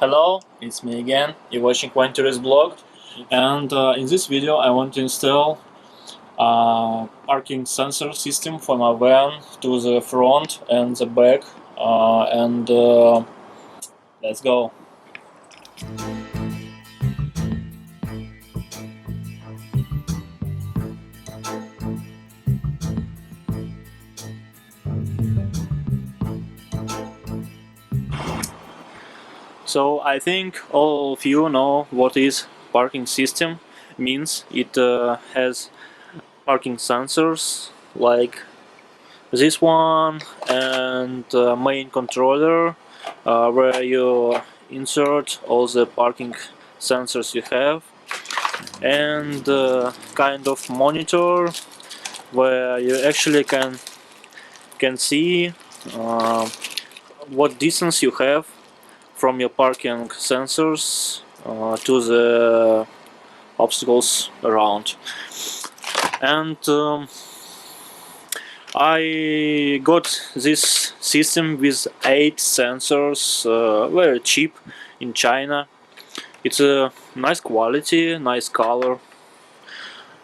Hello, it's me again. You're watching VanTourist blog, and in this video I want to install a parking sensor system for my van to the front and the back, and let's go. So I think all of you know what is parking system means. It has parking sensors like this one and main controller where you insert all the parking sensors you have, and kind of monitor where you actually can see uh, what distance you have from your parking sensors to the obstacles around. And I got this system with 8 sensors, very cheap in China. It's a nice quality, nice color,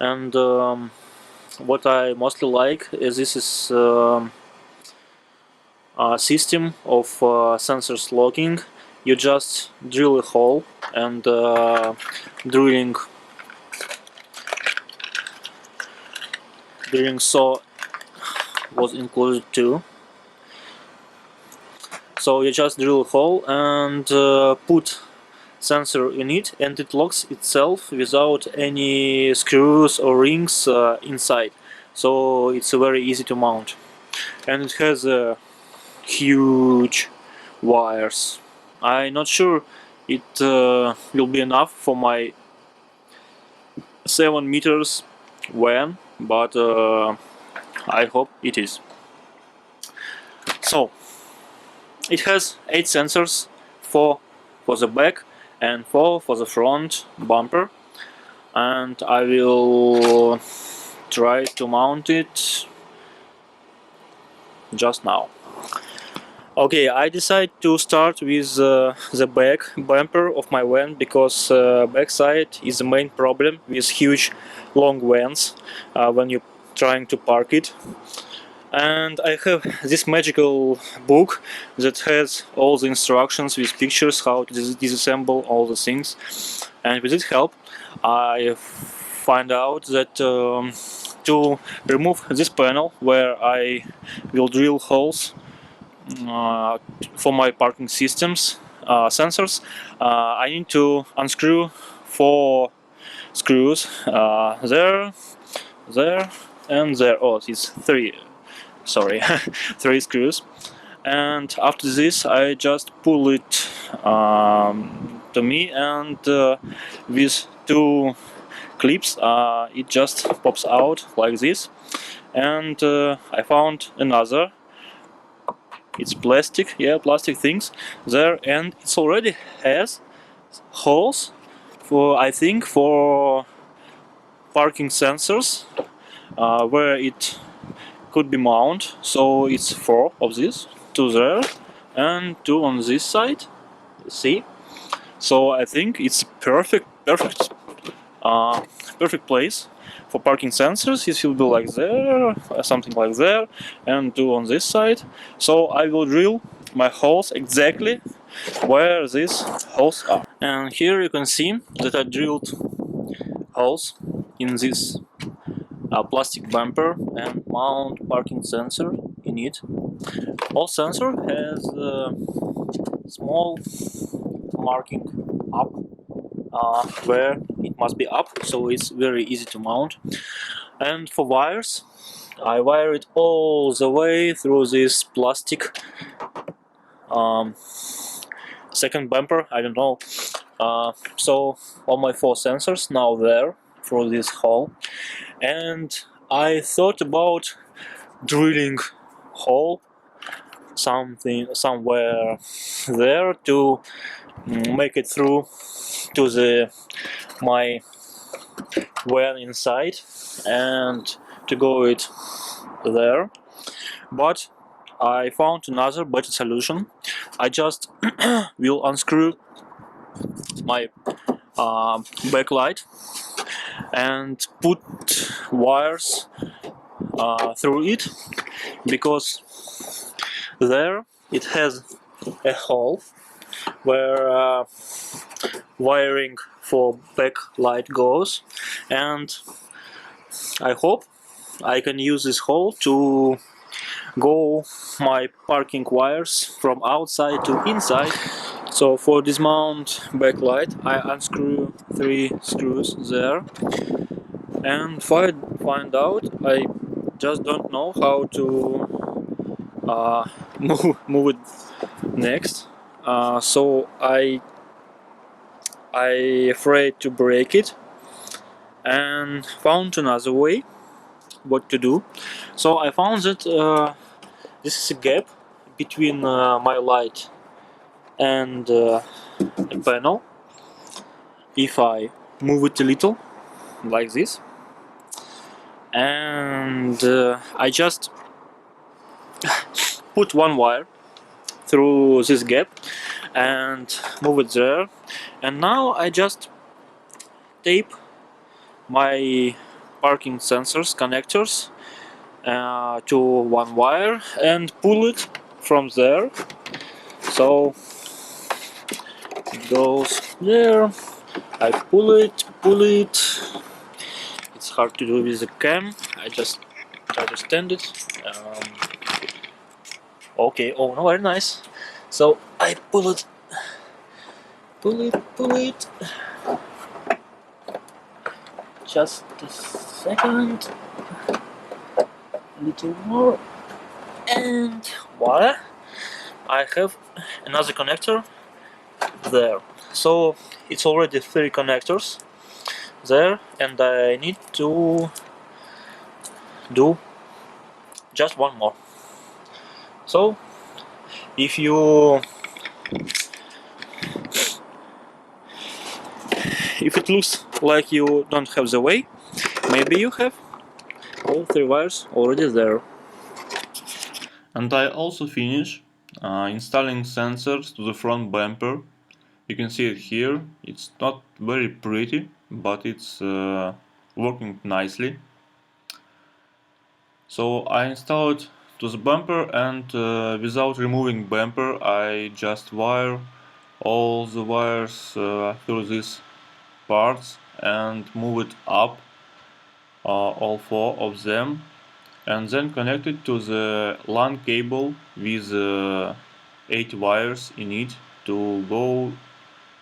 and what I mostly like is this is a system of sensors locking. You just drill a hole, and drilling saw was included too. So you just drill a hole and put sensor in it, and it locks itself without any screws or rings inside. So it's very easy to mount, and it has huge wires. I'm not sure it will be enough for my 7 meters van, but I hope it is. So it has 8 sensors, 4 for the back and 4 for the front bumper, and I will try to mount it just now. Okay, I decided to start with the back bumper of my van because back side is the main problem with huge long vans when you're trying to park it. And I have this magical book that has all the instructions with pictures how to disassemble all the things, and with its help I find out that to remove this panel where I will drill holes for my parking systems sensors, I need to unscrew 4 screws, there, and there. Oh, it's 3, sorry, 3 screws. And after this I just pull it to me, and with 2 clips it just pops out like this. And I found another. It's plastic, plastic things there, and it already has holes for, I think, for parking sensors where it could be mounted. So it's 4 of these, 2 there and 2 on this side. See? So I think it's perfect place for parking sensors. It will be like there, something like there, and 2 on this side. So I will drill my holes exactly where these holes are. And here you can see that I drilled holes in this plastic bumper and mount parking sensor in it. All sensor has a small marking up where it must be up, so it's very easy to mount. And for wires, I wire it all the way through this plastic second bumper, I don't know. So all my 4 sensors now there through this hole, and I thought about drilling hole somewhere there to make it through to my van inside and to go it there. But I found another better solution. I just will unscrew my backlight and put wires through it, because there it has a hole where wiring for backlight goes, and I hope I can use this hole to go my parking wires from outside to inside. So for dismount backlight, I unscrew 3 screws there and find out. I just don't know how to move it next. So I afraid to break it and found another way what to do. So I found that this is a gap between my light and the panel. If I move it a little like this, and I just put one wire through this gap and move it there, and now I just tape my parking sensors connectors to one wire and pull it from there. So it goes there, I pull it. It's hard to do with the cam, I just try to stand it. Okay, oh no, very nice. So I pull it. Just a second. A little more. And voila! I have another connector there. So it's already 3 connectors there, and I need to do just one more. So if it looks like you don't have the way, maybe you have all 3 wires already there. And I also finish installing sensors to the front bumper. You can see it here. It's not very pretty, but it's working nicely. So I installed to the bumper, and without removing bumper, I just wire all the wires through these parts and move it up, all 4 of them, and then connect it to the LAN cable with 8 wires in it to go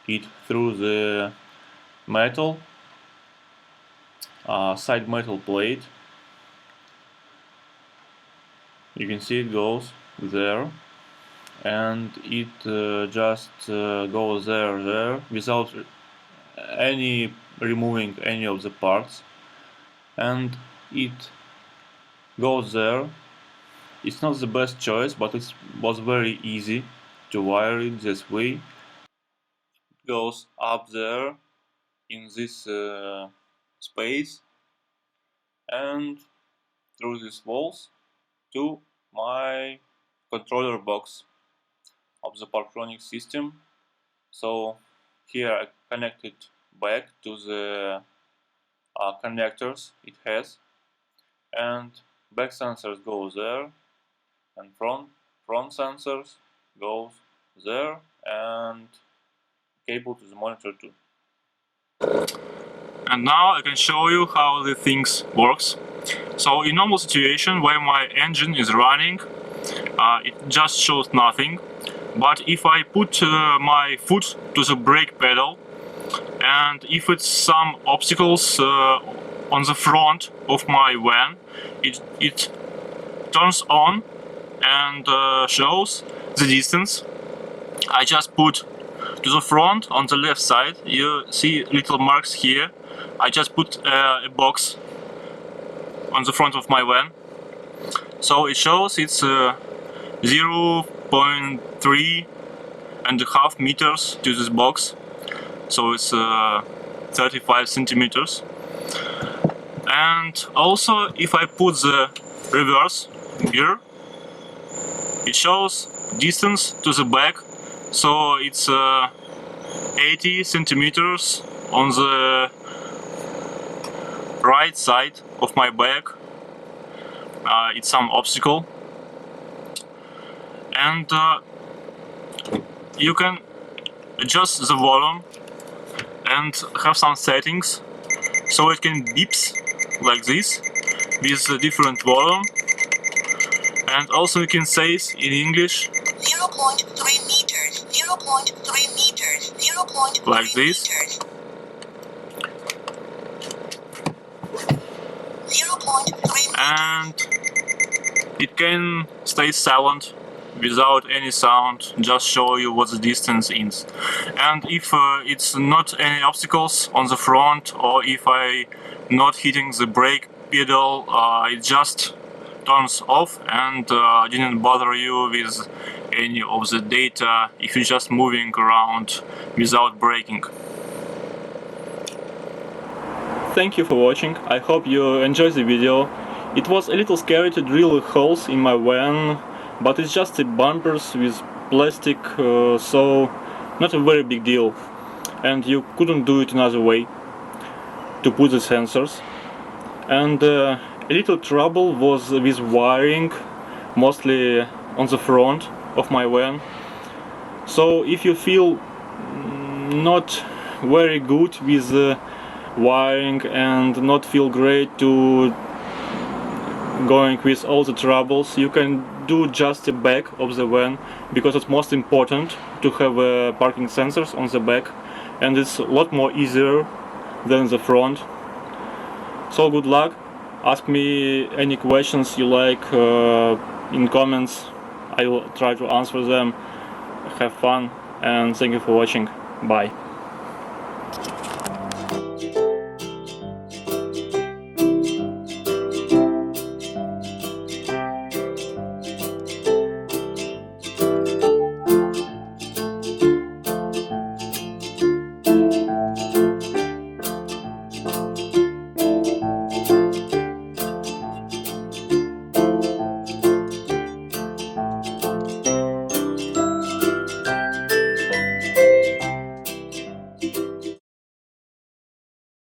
it through the metal side metal plate. You can see it goes there, and it just goes there without any removing any of the parts, and it goes there. It's not the best choice, but it was very easy to wire it this way. It goes up there in this space and through these walls to my controller box of the Parkronic system. So here I connect it back to the connectors it has, and back sensors go there, and front sensors goes there, and cable to the monitor too. And now I can show you how the things works. So in normal situation where my engine is running, it just shows nothing. But if I put my foot to the brake pedal, and if it's some obstacles on the front of my van, it turns on and shows the distance. I just put to the front on the left side, you see little marks here. I just put a box on the front of my van, so it shows it's 0.3 and a half meters to this box, so it's 35 centimeters. And also if I put the reverse gear, it shows distance to the back, so it's 80 centimeters on the right side of my back. It's some obstacle, and you can adjust the volume and have some settings so it can beeps like this with a different volume, and also you can say it in English 0.3 meters, 0.3 meters, 0.3 like this. meters. 0.3 And it can stay silent without any sound, just show you what the distance is. And if it's not any obstacles on the front, or if I not hitting the brake pedal, it just turns off and didn't bother you with any of the data if you're just moving around without braking. Thank you for watching. I hope you enjoyed the video. It was a little scary to drill holes in my van, but it's just a bumpers with plastic, so not a very big deal. And you couldn't do it another way to put the sensors. And a little trouble was with wiring, mostly on the front of my van. So if you feel not very good with wiring and not feel great to going with all the troubles, you can do just the back of the van, because it's most important to have parking sensors on the back, and it's a lot more easier than the front. So good luck. Ask me any questions you like in comments. I will try to answer them. Have fun, and thank you for watching. Bye.